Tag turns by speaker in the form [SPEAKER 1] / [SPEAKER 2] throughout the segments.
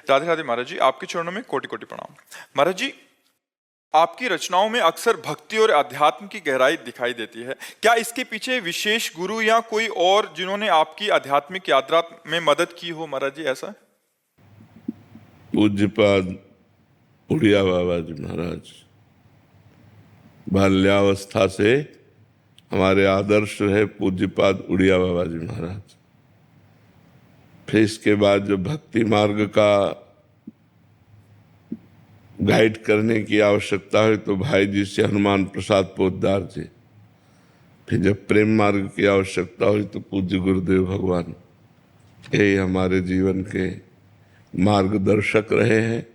[SPEAKER 1] राधे राधे महाराज जी, आपके चरणों में कोटि कोटि प्रणाम। महाराज जी, आपकी रचनाओं में अक्सर भक्ति और अध्यात्म की गहराई दिखाई देती है। क्या इसके पीछे विशेष गुरु या कोई और जिन्होंने आपकी आध्यात्मिक यात्रा में मदद की हो महाराज जी, ऐसा?
[SPEAKER 2] पूज्यपाद उड़िया बाबा जी महाराज बाल्यावस्था से हमारे आदर्श रहे पूज्यपाद उड़िया बाबा जी महाराज। फिर इसके बाद जो भक्ति मार्ग का गाइड करने की आवश्यकता हुई तो भाई जी से हनुमान प्रसाद पोद्दार जी। फिर जब प्रेम मार्ग की आवश्यकता हुई तो पूज्य गुरुदेव भगवान। यही हमारे जीवन के मार्गदर्शक रहे हैं,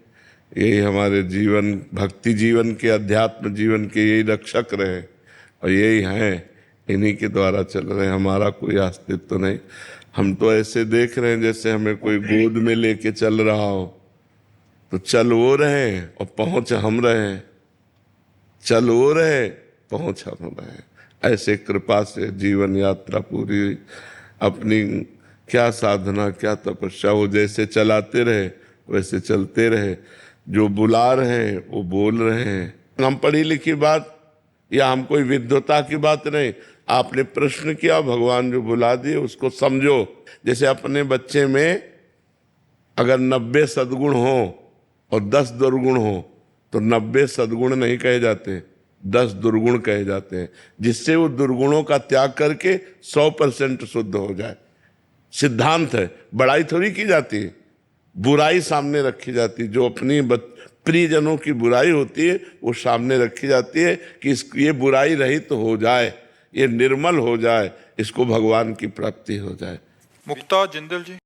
[SPEAKER 2] यही हमारे जीवन भक्ति जीवन के अध्यात्म जीवन के यही रक्षक रहे और यही हैं, इन्हीं के द्वारा चल रहे हैं। हमारा कोई अस्तित्व तो नहीं। हम तो ऐसे देख रहे हैं जैसे हमें कोई गोद में लेके चल रहा हो। तो चल वो रहे और पहुंच हम रहे, चल वो रहे पहुंच हम रहे। ऐसे कृपा से जीवन यात्रा पूरी हुई। अपनी क्या साधना क्या तपस्या, वो जैसे चलाते रहे वैसे चलते रहे। जो बुला रहे हैं वो बोल रहे हैं। हम पढ़ी लिखी बात या हम कोई विद्वता की बात नहीं, आपने प्रश्न किया, भगवान जो बुला दिए उसको समझो। जैसे अपने बच्चे में अगर 90 सद्गुण हो और 10 दुर्गुण हो तो 90 सद्गुण नहीं कहे जाते, 10 दुर्गुण कहे जाते हैं, जिससे वो दुर्गुणों का त्याग करके 100% शुद्ध हो जाए। सिद्धांत है, बड़ाई थोड़ी की जाती है, बुराई सामने रखी जाती है। जो अपनी प्रियजनों की बुराई होती है वो सामने रखी जाती है कि ये बुराई रहित तो हो जाए, ये निर्मल हो जाए, इसको भगवान की प्राप्ति हो जाए।
[SPEAKER 1] मुक्ता जिंदल जी।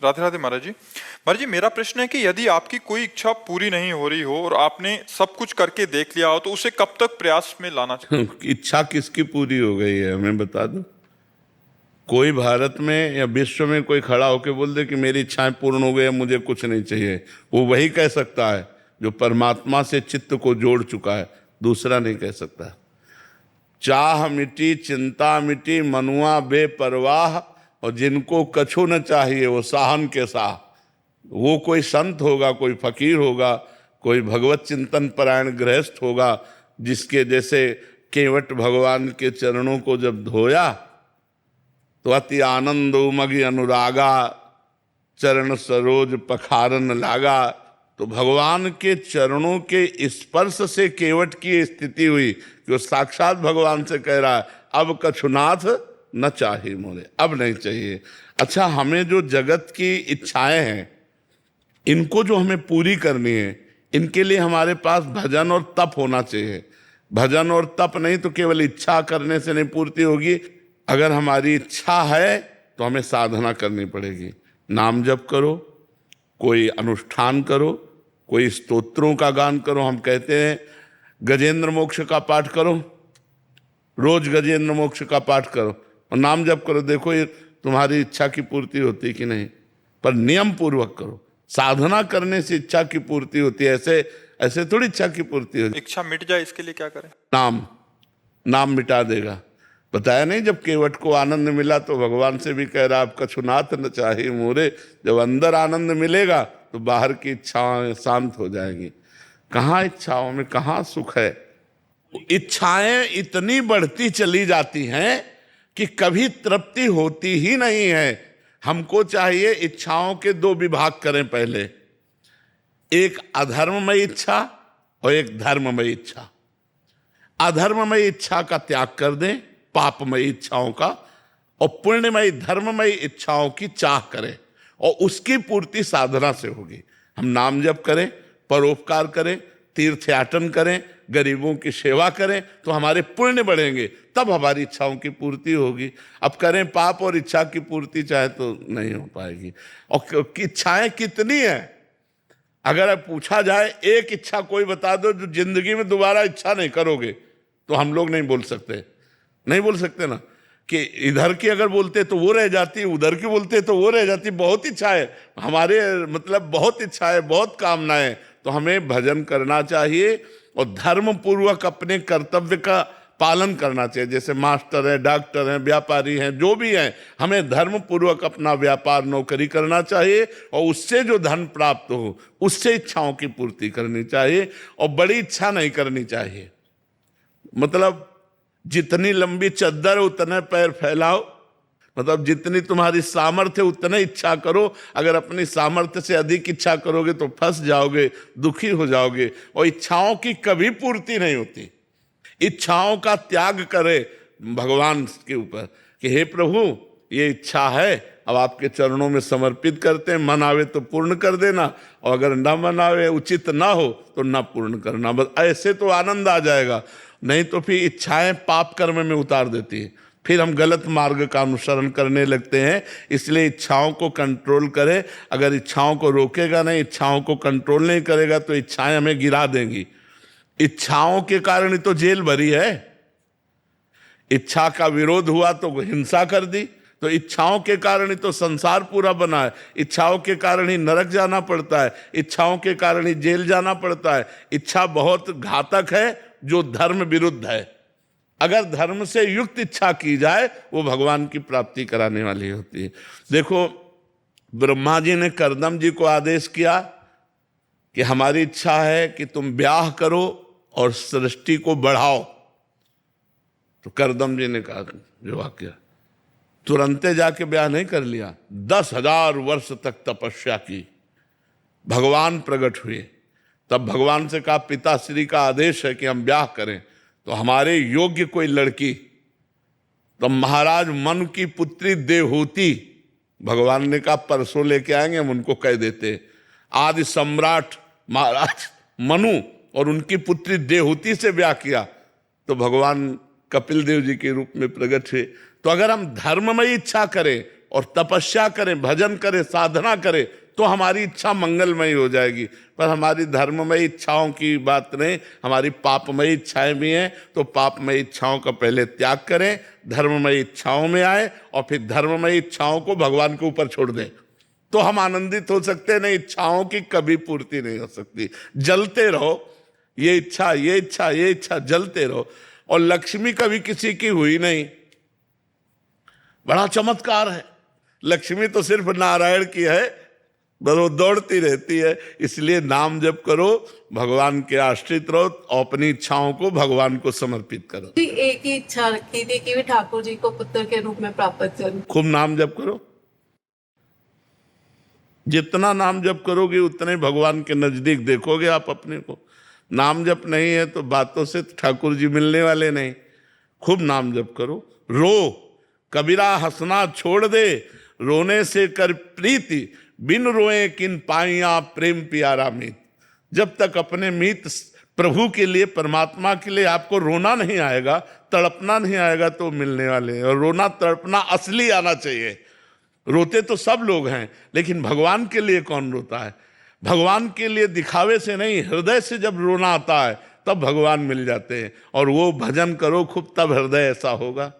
[SPEAKER 1] राधे राधे महाराज जी। महाराज जी, मेरा प्रश्न है कि यदि आपकी कोई इच्छा पूरी नहीं हो रही हो और आपने सब कुछ करके देख लिया हो तो उसे कब तक प्रयास में लाना चाहिए?
[SPEAKER 2] इच्छा किसकी पूरी हो गई है हमें बता दो। कोई भारत में या विश्व में कोई खड़ा होकर बोल दे कि मेरी इच्छाएं पूर्ण हो गई, मुझे कुछ नहीं चाहिए, वो वही कह सकता है जो परमात्मा से चित्त को जोड़ चुका है, दूसरा नहीं कह सकता। चाह मिटी चिंता मिटी मनुआ बेपरवाह, और जिनको कछु न चाहिए वो साहन के साह। वो कोई संत होगा, कोई फकीर होगा, कोई भगवत चिंतन परायण गृहस्थ होगा, जिसके जैसे केवट भगवान के चरणों को जब धोया तो अति आनंद उमगी अनुरागा, चरण सरोज पखारन लागा। तो भगवान के चरणों के स्पर्श से केवट की स्थिति हुई कि वो साक्षात भगवान से कह रहा है अब कछुनाथ न चाहे मोरे, अब नहीं चाहिए। अच्छा, हमें जो जगत की इच्छाएं हैं इनको जो हमें पूरी करनी है, इनके लिए हमारे पास भजन और तप होना चाहिए। भजन और तप नहीं तो केवल इच्छा करने से नहीं पूर्ति होगी। अगर हमारी इच्छा है तो हमें साधना करनी पड़ेगी। नाम जप करो, कोई अनुष्ठान करो, कोई स्तोत्रों का गान करो। हम कहते हैं गजेंद्र मोक्ष का पाठ करो, रोज गजेंद्र मोक्ष का पाठ करो और नाम जप करो। देखो ये तुम्हारी इच्छा की पूर्ति होती कि नहीं, पर नियम पूर्वक करो। साधना करने से इच्छा की पूर्ति होती है, ऐसे थोड़ी इच्छा की पूर्ति होती।
[SPEAKER 1] इच्छा मिट जाए इसके लिए क्या करें?
[SPEAKER 2] नाम मिटा देगा। बताया नहीं, जब केवट को आनंद मिला तो भगवान से भी कह रहा आप कछुनाथ न चाहे मोरे। जब अंदर आनंद मिलेगा तो बाहर की इच्छाएं शांत हो जाएंगी। कहाँ इच्छाओं में कहाँ सुख है? इच्छाएं इतनी बढ़ती चली जाती हैं कि कभी तृप्ति होती ही नहीं है। हमको चाहिए इच्छाओं के 2 विभाग करें पहले, एक अधर्ममय इच्छा और एक धर्ममय इच्छा। अधर्ममय इच्छा का त्याग कर दें, पापमय इच्छाओं का, और पुण्यमय धर्ममय इच्छाओं की चाह करें और उसकी पूर्ति साधना से होगी। हम नाम जप करें, परोपकार करें, तीर्थयाटन करें, गरीबों की सेवा करें तो हमारे पुण्य बढ़ेंगे, तब हमारी इच्छाओं की पूर्ति होगी। अब करें पाप और इच्छा की पूर्ति चाहे तो नहीं हो पाएगी। और इच्छाएं कितनी हैं? अगर पूछा जाए एक इच्छा कोई बता दो जो जिंदगी में दोबारा इच्छा नहीं करोगे, तो हम लोग नहीं बोल सकते ना। कि इधर की अगर बोलते तो वो रह जाती, उधर की बोलते तो वो रह जाती। बहुत इच्छा है हमारे, मतलब बहुत इच्छा है, बहुत कामनाएं। तो हमें भजन करना चाहिए और धर्म पूर्वक अपने कर्तव्य का पालन करना चाहिए। जैसे मास्टर हैं, डॉक्टर हैं, व्यापारी हैं, जो भी हैं, हमें धर्म पूर्वक अपना व्यापार नौकरी करना चाहिए और उससे जो धन प्राप्त हो उससे इच्छाओं की पूर्ति करनी चाहिए और बड़ी इच्छा नहीं करनी चाहिए। मतलब जितनी लंबी चद्दर उतने पैर फैलाओ, मतलब जितनी तुम्हारी सामर्थ्य उतने इच्छा करो। अगर अपनी सामर्थ्य से अधिक इच्छा करोगे तो फंस जाओगे, दुखी हो जाओगे और इच्छाओं की कभी पूर्ति नहीं होती। इच्छाओं का त्याग करे भगवान के ऊपर कि हे प्रभु ये इच्छा है, अब आपके चरणों में समर्पित करते हैं, मन आवे तो पूर्ण कर देना और अगर न मन आवे, उचित ना हो तो ना पूर्ण करना। बस ऐसे तो आनंद आ जाएगा, नहीं तो फिर इच्छाएं पाप कर्म में उतार देती है, फिर हम गलत मार्ग का अनुसरण करने लगते हैं। इसलिए इच्छाओं को कंट्रोल करें। अगर इच्छाओं को रोकेगा नहीं, इच्छाओं को कंट्रोल नहीं करेगा तो इच्छाएं हमें गिरा देंगी। इच्छाओं के कारण ही तो जेल भरी है। इच्छा का विरोध हुआ तो हिंसा कर दी, तो इच्छाओं के कारण ही तो संसार पूरा बना है। इच्छाओं के कारण ही नरक जाना पड़ता है, इच्छाओं के कारण ही जेल जाना पड़ता है। इच्छा बहुत घातक है जो धर्म विरुद्ध है। अगर धर्म से युक्त इच्छा की जाए वो भगवान की प्राप्ति कराने वाली होती है। देखो, ब्रह्मा जी ने कर्दम जी को आदेश किया कि हमारी इच्छा है कि तुम ब्याह करो और सृष्टि को बढ़ाओ। तो कर्दम जी ने कहा जो वाक्य, तुरंते जाके ब्याह नहीं कर लिया, 10,000 वर्ष तक तपस्या की। भगवान प्रकट हुए, तब भगवान से कहा पिताश्री का आदेश है कि हम ब्याह करें, तो हमारे योग्य कोई लड़की। तो महाराज मनु की पुत्री देवहूति, भगवान ने कहा परसों लेके आएंगे, हम उनको कह देते। आदि सम्राट महाराज मनु और उनकी पुत्री देवहूति से ब्याह किया तो भगवान कपिल देव जी के रूप में प्रकट हुए। तो अगर हम धर्ममयी इच्छा करें और तपस्या करें, भजन करें, साधना करें तो हमारी इच्छा मंगलमयी हो जाएगी। पर हमारी धर्ममयी इच्छाओं की बात नहीं, हमारी पापमयी इच्छाएं भी हैं। तो पापमयी इच्छाओं का पहले त्याग करें, धर्ममयी इच्छाओं में आए और फिर धर्ममयी इच्छाओं को भगवान के ऊपर छोड़ दें, तो हम आनंदित हो सकते हैं। नहीं, इच्छाओं की कभी पूर्ति नहीं हो सकती। जलते रहो, ये इच्छा, ये इच्छा, ये इच्छा, जलते रहो। और लक्ष्मी कभी किसी की हुई नहीं, बड़ा चमत्कार है। लक्ष्मी तो सिर्फ नारायण की है, बस वो दौड़ती रहती है। इसलिए नाम जप करो, भगवान के आश्रित रहो और अपनी इच्छाओं को भगवान को समर्पित करो।
[SPEAKER 3] जी, एक ही इच्छा रखी थी कि वे ठाकुर जी को पुत्र के रूप में प्राप्त करूं।
[SPEAKER 2] खूब नाम जप करो, जितना नाम जप करोगे उतने भगवान के नजदीक देखोगे आप अपने को। नाम जप नहीं है तो बातों से ठाकुर जी मिलने वाले नहीं। खूब नाम जप करो। रो, कबीरा हंसना छोड़ दे, रोने से कर प्रीति, बिन रोए किन पाइया प्रेम प्यारा मीत। जब तक अपने मीत प्रभु के लिए, परमात्मा के लिए आपको रोना नहीं आएगा, तड़पना नहीं आएगा तो मिलने वाले हैं। और रोना तड़पना असली आना चाहिए। रोते तो सब लोग हैं, लेकिन भगवान के लिए कौन रोता है? भगवान के लिए दिखावे से नहीं, हृदय से जब रोना आता है तब भगवान मिल जाते हैं। और वो भजन करो खूब, तब हृदय ऐसा होगा।